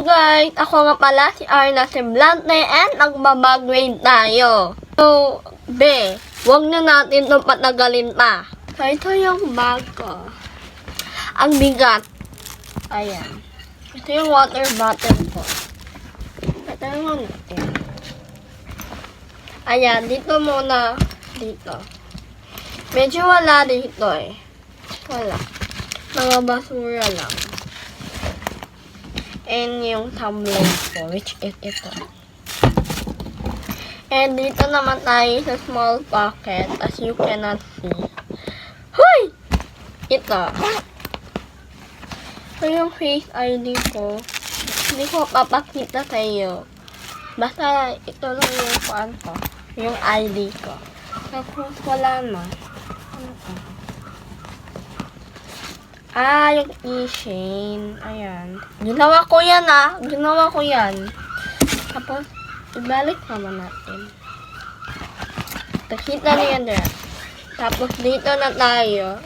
Guys, ako nga pala si Arna Semblante and magbabag-grade tayo. So, huwag na natin itong patagalin pa. So, ito yung bag ko. Ang bigat. Ayan. Ito yung water bottle ko. Ito yung natin. Ayan, dito muna. Dito. Medyo wala dito eh. Wala. Mga basura lang. And yung tablet ko, which is ito. And dito naman tayo sa small pocket, as you cannot see. Hoy! Ito. So, yung face ID ko, hindi ko papakita sa iyo. Basta, ito lang yung kuan ko. Yung ID ko. Tapos, wala na. Ano to? Yung e-chain. Ayan. Ginawa ko yan, Ginawa ko yan. Tapos, ibalik naman natin. Nakita niyo yan dyan. Tapos, dito na tayo.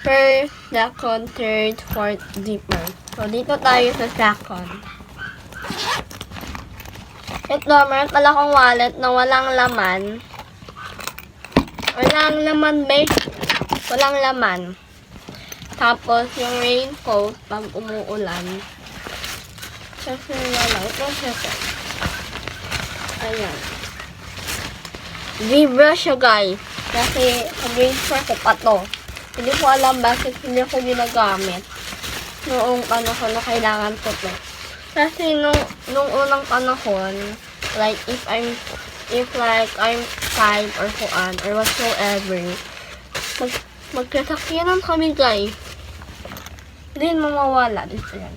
First, second, third, fourth, zipper. So, dito tayo sa second. Ito, meron pala akong wallet na walang laman. Walang laman, babe. Walang laman. Tapos, yung raincoat, pag umuulan. Kasi wala. Ito, second. Ayan. Vibra siya, guys. Kasi, grade 4 ko pa to. Hindi ko alam bakit hindi ko ginagamit. Noong panahon na kailangan ko to. Kasi, nung unang panahon, like, if I'm 5 or kuan, or whatsoever, magkasakyanan kami, guys. Hindi mawawala. Dito yan.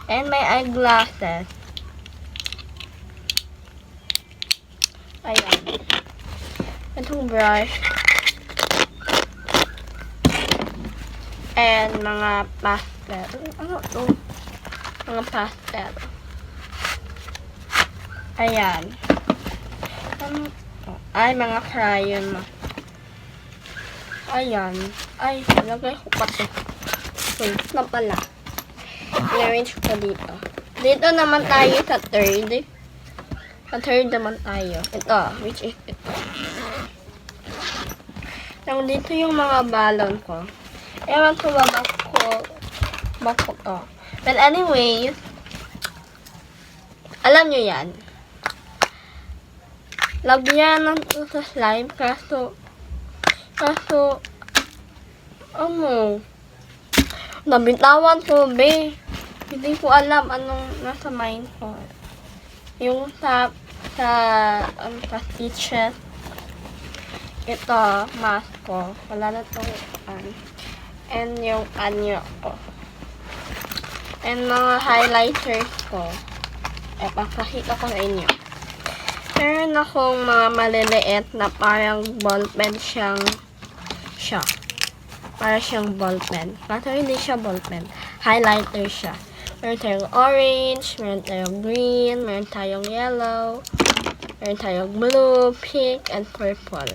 And my eyeglasses. Ayan. Itong brush. And mga pastel. Ano to? Mga pastel. Ayan. Ay, mga crayon. Ayan. Ay, nalagay ko pa ito. Na pala. I-arrange ko dito. Dito naman tayo sa third. Sa third naman tayo. Ito, which is ito. Yung dito yung mga balon ko. Ewan ko ba bako to. But anyways, alam nyo yan. Lagyan ng sa slime kaso nabitawan ko, be. Hindi ko alam anong nasa mind ko. Yung sa stitches. Ito, mask ko. Wala na itong and yung anyo ko. And mga highlighters ko. Papakita ko sa inyo. Meron akong mga maliliit na parang ballpen siya. Para siyang ballpen. Kaso hindi siya ballpen. Highlighter siya. Meron tayong orange, meron tayong green, meron tayong yellow, meron tayong blue, pink, and purple.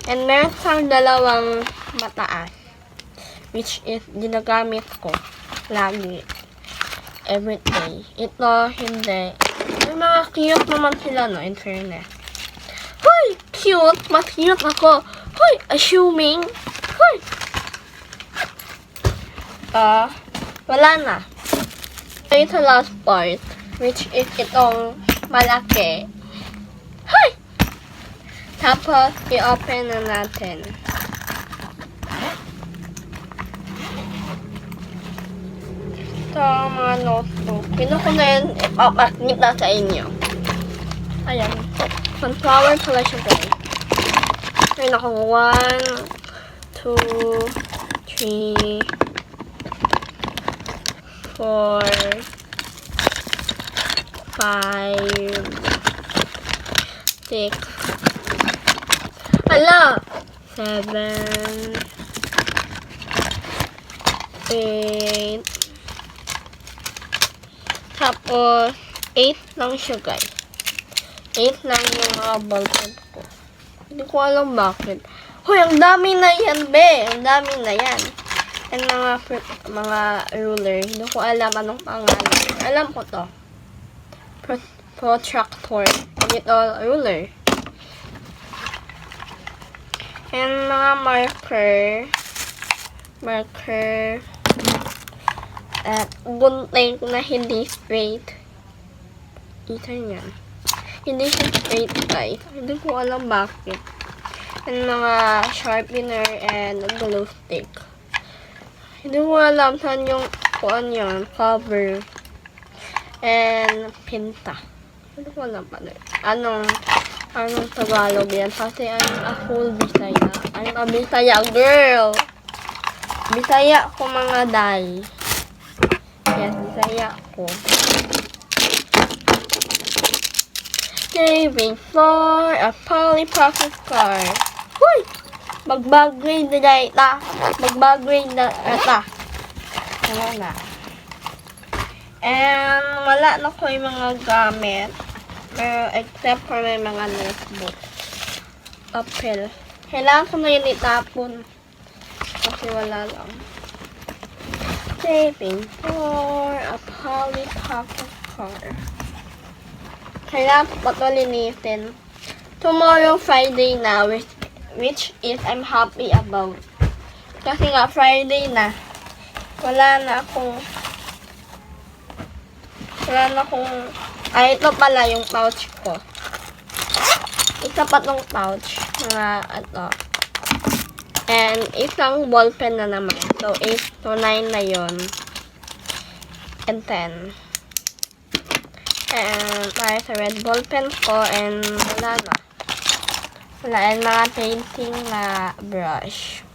And meron siyang dalawang mataas. Which is ginagamit ko lagi. Every day. Ito, hindi. May mga cute naman sila, no? In fairness. Hoy! Cute! Mas cute ako. Hoy! Assuming. Hoy! Wala na. Ito last part. Which is itong malaki. Hoy! Tapos, i-open na natin. Ito, mga notebook. Pinuko na yun, ipapakita sa inyo. Ayan. Sunflower pala siya, guys. Meron akong 1, 2, 3, 4, 5, 6, ala! 7, 8, tapos 8 lang siya, guys. 8 lang yung mga ballpen ko. Hindi ko alam bakit. Hoy, ang dami na yan, be. Ang dami na yan. And mga ruler. Hindi ko alam anong pangalan. Alam ko to. Protractor. And ito, ruler. And mga marker. At gunting na hindi straight. Ito yan. Hindi siya straight, guys. Hindi ko alam bakit. And mga sharpener and glue stick. Hindi ko alam saan yung kuan yan. Cover. And pinta. Hindi ko alam pa. Anong Tagalog yan? Kasi I'm a full Bisaya. I'm a Bisaya girl. Bisaya ko mga day. Yes, Bisaya ko. Saving for a Polly Pocket card. Huy! Mag-grade na dahil ita. Mag-grade na ita. Wala na. And wala na ko yung mga gamit. Pero except for may mga notebook. Apple. Kailangan ko na yun itapon. Kasi wala lang. Saving for a Polly Pocket card. Kailangan ko pa ito linisin. Tomorrow, Friday na, which is I'm happy about. Kasi nga, Friday na. Wala na akong, ay, ito pala yung pouch ko. Isa pa tong pouch. Mga, ito. And, isang ballpen na naman. So, 8 to 9 na yun. And 10. And, para sa red ballpen ko. And, wala na. Wala. And, mga painting na brush.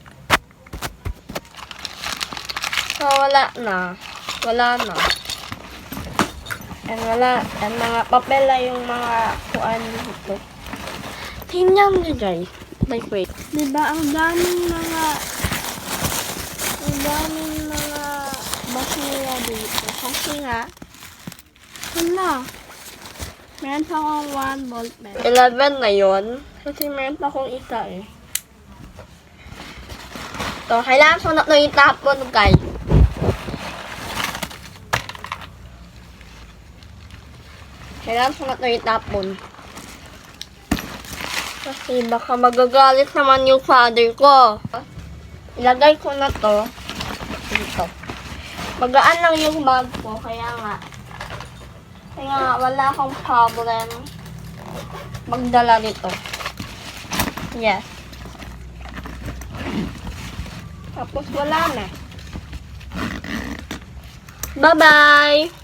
So, wala na. Wala na. And, wala. And, mga papel na yung mga kuan dito. Tingnan nyo, guys. Like, wait. Diba, ang daming mga basura dito. Kasi nga, wala. Meron pa akong 1 ball pen. 11 na yun. Kasi meron pa akong isa eh. So, kailangan ko na ito itapon, guys. Kailangan ko na ito itapon. Kasi baka magagalit naman yung father ko. Ilagay ko na to dito. Magaan lang yung bag ko, kaya nga wala akong problem magdala dito. Yes. Tapos wala na. Bye-bye!